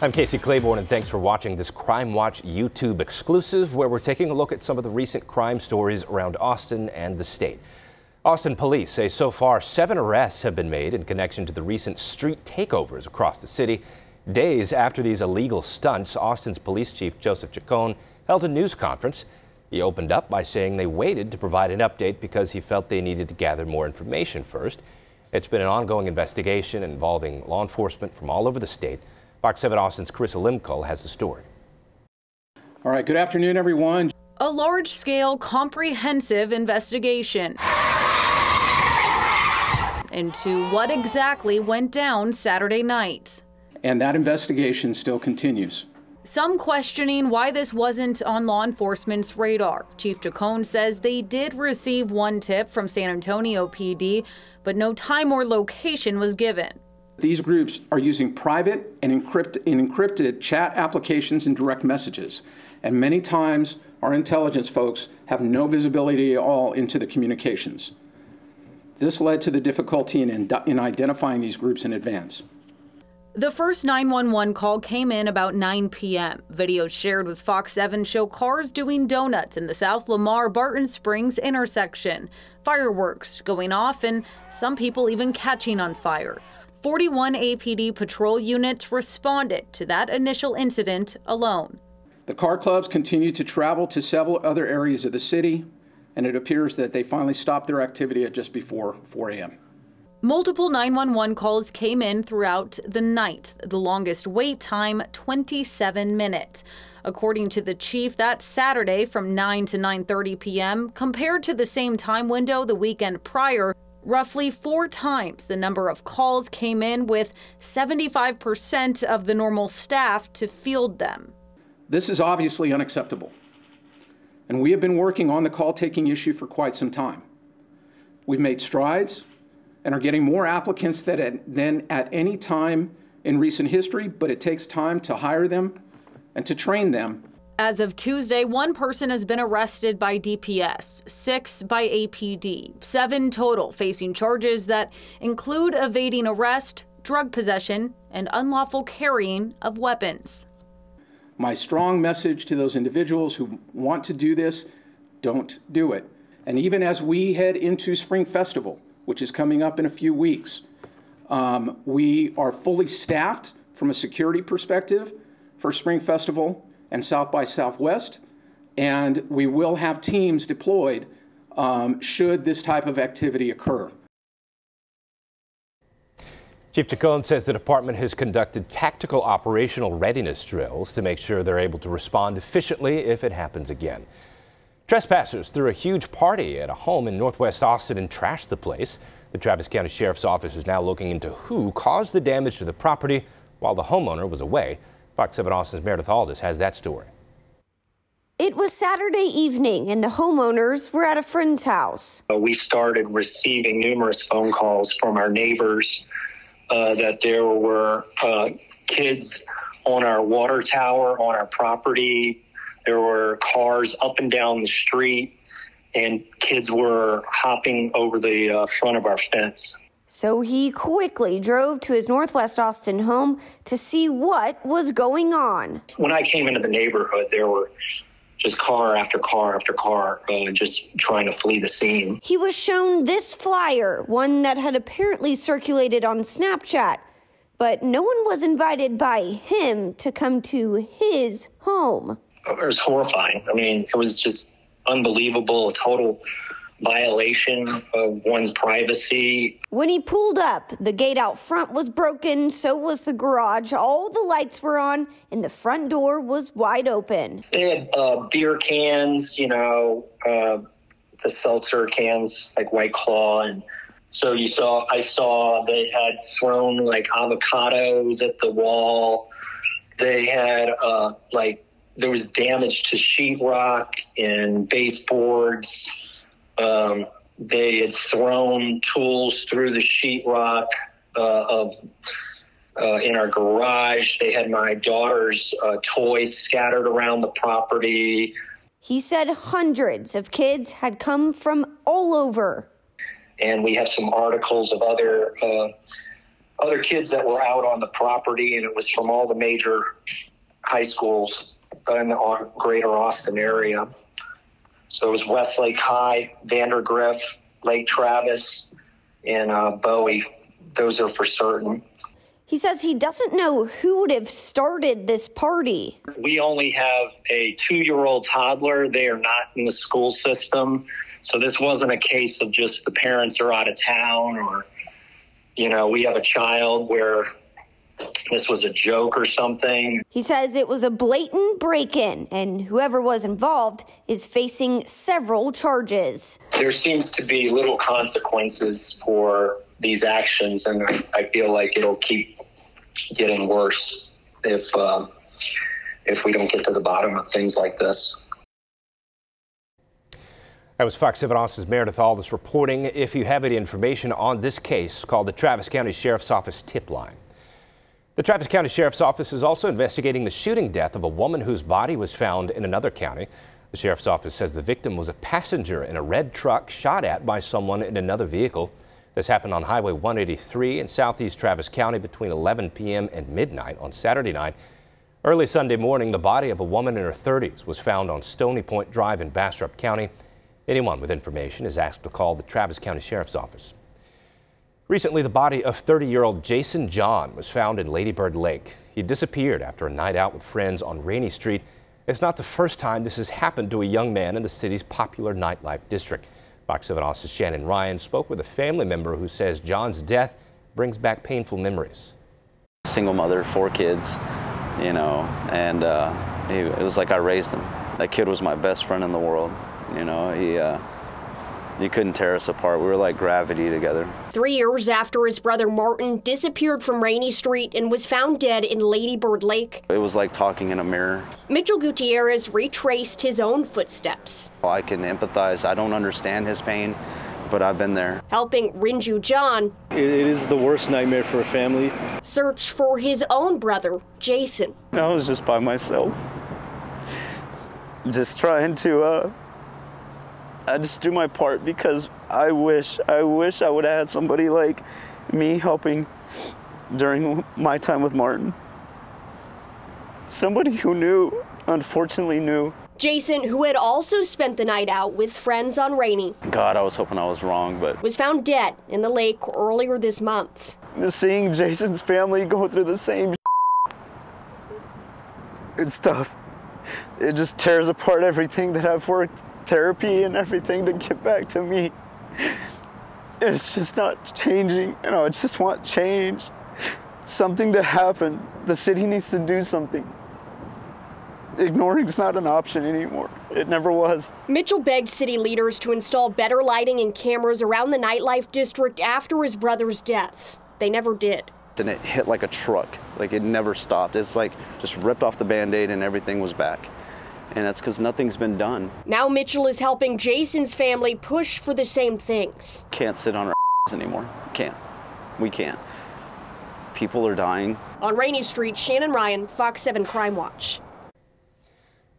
I'm Casey Claiborne, and thanks for watching this CrimeWatch YouTube exclusive, where we're taking a look at some of the recent crime stories around Austin and the state. Austin police say so far 7 arrests have been made in connection to the recent street takeovers across the city. Days after these illegal stunts, Austin's police chief Joseph Chacon held a news conference. He opened up by saying they waited to provide an update because he felt they needed to gather more information first. It's been an ongoing investigation involving law enforcement from all over the state. Fox 7 Austin's Chris Olimko has the story. All right, good afternoon, everyone. A large-scale, comprehensive investigation into what exactly went down Saturday night. And that investigation still continues. Some questioning why this wasn't on law enforcement's radar. Chief Chacon says they did receive one tip from San Antonio PD, but no time or location was given. These groups are using private and encrypted chat applications and direct messages. And many times our intelligence folks have no visibility at all into the communications. This led to the difficulty in identifying these groups in advance. The first 911 call came in about 9 p.m. Videos shared with Fox 7 show cars doing donuts in the South Lamar-Barton Springs intersection, fireworks going off, and some people even catching on fire. 41 APD patrol units responded to that initial incident alone. The car clubs continued to travel to several other areas of the city, and it appears that they finally stopped their activity at just before 4 a.m. Multiple 911 calls came in throughout the night. The longest wait time, 27 minutes. According to the chief, that Saturday from 9 to 9:30 p.m. compared to the same time window the weekend prior, roughly 4 times the number of calls came in, with 75% of the normal staff to field them. This is obviously unacceptable, and we have been working on the call-taking issue for quite some time. We've made strides and are getting more applicants than at any time in recent history, but it takes time to hire them and to train them. As of Tuesday, 1 person has been arrested by DPS, 6 by APD, 7 total facing charges that include evading arrest, drug possession, and unlawful carrying of weapons. My strong message to those individuals who want to do this: don't do it. And even as we head into Spring Festival, which is coming up in a few weeks, we are fully staffed from a security perspective for Spring Festival and South by Southwest, and we will have teams deployed should this type of activity occur. Chief Chacon says the department has conducted tactical operational readiness drills to make sure they're able to respond efficiently if it happens again. Trespassers threw a huge party at a home in Northwest Austin and trashed the place. The Travis County Sheriff's Office is now looking into who caused the damage to the property while the homeowner was away. Fox 7 Austin's Meredith Aldis has that story. It was Saturday evening and the homeowners were at a friend's house. We started receiving numerous phone calls from our neighbors that there were kids on our water tower on our property. There were cars up and down the street, and kids were hopping over the front of our fence. So he quickly drove to his Northwest Austin home to see what was going on. When I came into the neighborhood, there were just car after car after car just trying to flee the scene. He was shown this flyer, one that had apparently circulated on Snapchat, but no one was invited by him to come to his home. It was horrifying. I mean, it was just unbelievable, a total violation of one's privacy. When he pulled up, the gate out front was broken, so was the garage. All the lights were on, and the front door was wide open. They had beer cans, the seltzer cans, like White Claw. And so I saw they had thrown like avocados at the wall. They had there was damage to sheetrock and baseboards. They had thrown tools through the sheetrock in our garage. They had my daughter's toys scattered around the property. He said hundreds of kids had come from all over. And we have some articles of other other kids that were out on the property, and it was from all the major high schools in the greater Austin area. So it was Westlake High, Vandergrift, Lake Travis, and Bowie. Those are for certain. He says he doesn't know who would have started this party. We only have a 2-year-old toddler. They are not in the school system. So this wasn't a case of just the parents are out of town, or, we have a child where this was a joke or something. He says it was a blatant break-in, and whoever was involved is facing several charges. There seems to be little consequences for these actions, and I feel like it'll keep getting worse if we don't get to the bottom of things like this. That was Fox 7 Austin's Meredith Aldis reporting. If you have any information on this case, call the Travis County Sheriff's Office tip line. The Travis County Sheriff's Office is also investigating the shooting death of a woman whose body was found in another county. The Sheriff's Office says the victim was a passenger in a red truck shot at by someone in another vehicle. This happened on Highway 183 in southeast Travis County between 11 p.m. and midnight on Saturday night. Early Sunday morning, the body of a woman in her 30s was found on Stony Point Drive in Bastrop County. Anyone with information is asked to call the Travis County Sheriff's Office. Recently, the body of 30-year-old Jason John was found in Lady Bird Lake. He disappeared after a night out with friends on Rainey Street. It's not the first time this has happened to a young man in the city's popular nightlife district. Fox 7 Austin's Shannon Ryan spoke with a family member who says John's death brings back painful memories. Single mother, 4 kids, and it was like I raised him. That kid was my best friend in the world. He couldn't tear us apart. We were like gravity together. 3 years after his brother Martin disappeared from Rainey Street and was found dead in Lady Bird Lake, it was like talking in a mirror. Mitchell Gutierrez retraced his own footsteps. I can empathize. I don't understand his pain, but I've been there. Helping Rinju John. It is the worst nightmare for a family. Search for his own brother, Jason. I was just by myself. Just trying to I just do my part, because I wish I would have had somebody like me helping during my time with Martin. Somebody who knew, unfortunately knew. Jason, who had also spent the night out with friends on Rainey. God, I was hoping I was wrong, but was found dead in the lake earlier this month. Seeing Jason's family go through the same it's tough. It just tears apart everything that I've worked, therapy and everything, to get back to me. It's just not changing. I just want change. Something to happen. The city needs to do something. Ignoring's not an option anymore. It never was. Mitchell begged city leaders to install better lighting and cameras around the nightlife district after his brother's death. They never did. And it hit like a truck. Like, it never stopped. It's like just ripped off the Band-Aid and everything was back. And that's because nothing's been done. Now Mitchell is helping Jason's family push for the same things. Can't sit on our anymore. Can't. We can't. People are dying. On Rainey Street, Shannon Ryan, Fox 7 Crime Watch.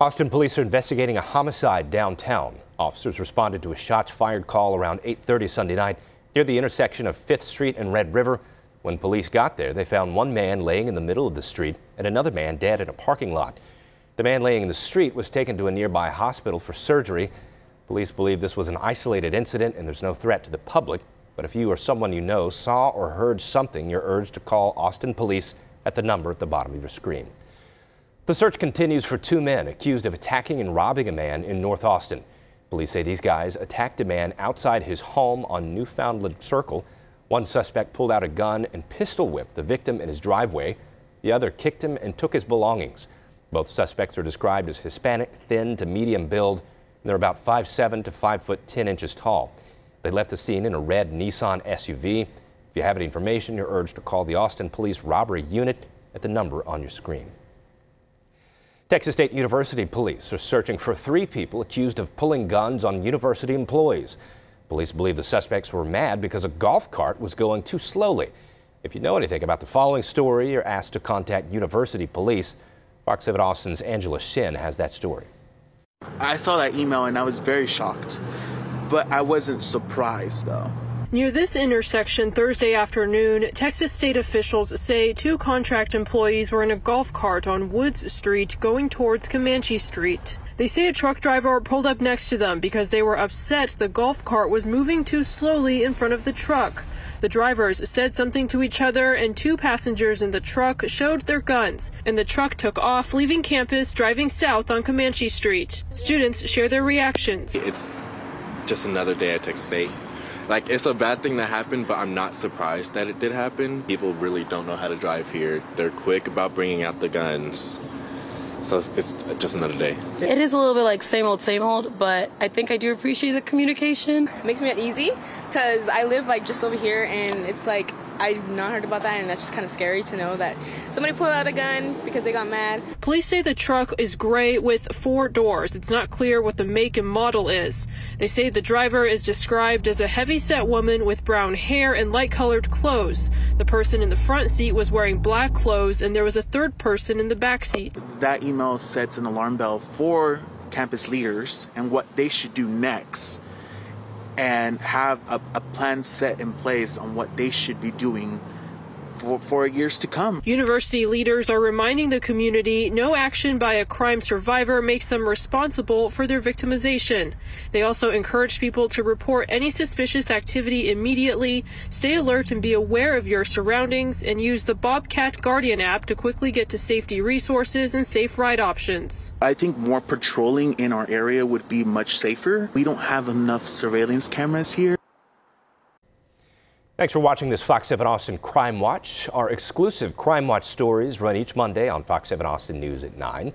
Austin police are investigating a homicide downtown. Officers responded to a shots fired call around 8:30 Sunday night near the intersection of 5th Street and Red River. When police got there, they found one man laying in the middle of the street and another man dead in a parking lot. The man laying in the street was taken to a nearby hospital for surgery. Police believe this was an isolated incident and there's no threat to the public. But if you or someone you know saw or heard something, you're urged to call Austin Police at the number at the bottom of your screen. The search continues for 2 men accused of attacking and robbing a man in North Austin. Police say these guys attacked a man outside his home on Newfoundland Circle. One suspect pulled out a gun and pistol whipped the victim in his driveway. The other kicked him and took his belongings. Both suspects are described as Hispanic, thin to medium build, and they're about 5'7" to 5'10" tall. They left the scene in a red Nissan SUV. If you have any information, you're urged to call the Austin Police Robbery Unit at the number on your screen. Texas State University police are searching for 3 people accused of pulling guns on university employees. Police believe the suspects were mad because a golf cart was going too slowly. If you know anything about the following story, you're asked to contact University Police. Fox 7 Austin's Angela Shin has that story. I saw that email and I was very shocked, but I wasn't surprised though. Near this intersection Thursday afternoon, Texas state officials say 2 contract employees were in a golf cart on Woods Street going towards Comanche Street. They say a truck driver pulled up next to them because they were upset the golf cart was moving too slowly in front of the truck. The drivers said something to each other, and 2 passengers in the truck showed their guns, and the truck took off, leaving campus, driving south on Comanche Street. Students share their reactions. It's just another day at Texas State. Like, it's a bad thing that happened, but I'm not surprised that it did happen. People really don't know how to drive here. They're quick about bringing out the guns. So it's just another day. It is a little bit like same old, but I think I do appreciate the communication. It makes me uneasy because I live like just over here, and it's like I've not heard about that, and that's just kind of scary to know that somebody pulled out a gun because they got mad. Police say the truck is gray with 4 doors. It's not clear what the make and model is. They say the driver is described as a heavy-set woman with brown hair and light-colored clothes. The person in the front seat was wearing black clothes, and there was a 3rd person in the back seat. That email sets an alarm bell for campus leaders and what they should do next, and have a plan set in place on what they should be doing for years to come. University leaders are reminding the community no action by a crime survivor makes them responsible for their victimization. They also encourage people to report any suspicious activity immediately, stay alert and be aware of your surroundings, and use the Bobcat Guardian app to quickly get to safety resources and safe ride options. I think more patrolling in our area would be much safer. We don't have enough surveillance cameras here. Thanks for watching this Fox 7 Austin Crime Watch. Our exclusive Crime Watch stories run each Monday on Fox 7 Austin News at 9.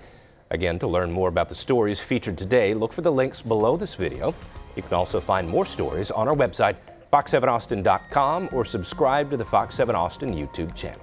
Again, to learn more about the stories featured today, look for the links below this video. You can also find more stories on our website, fox7austin.com, or subscribe to the Fox 7 Austin YouTube channel.